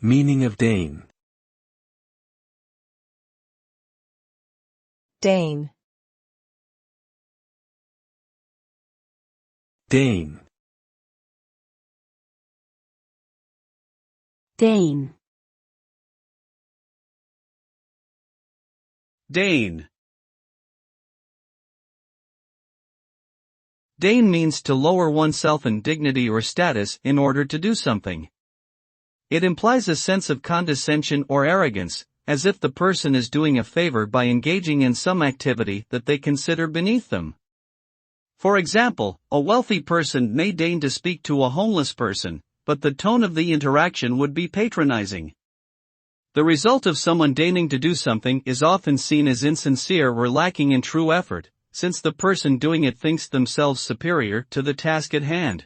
Meaning of deign. Deign. Deign. deign, Deign. Deign means to lower oneself in dignity or status in order to do something. It implies a sense of condescension or arrogance, as if the person is doing a favor by engaging in some activity that they consider beneath them. For example, a wealthy person may deign to speak to a homeless person, but the tone of the interaction would be patronizing. The result of someone deigning to do something is often seen as insincere or lacking in true effort, since the person doing it thinks themselves superior to the task at hand.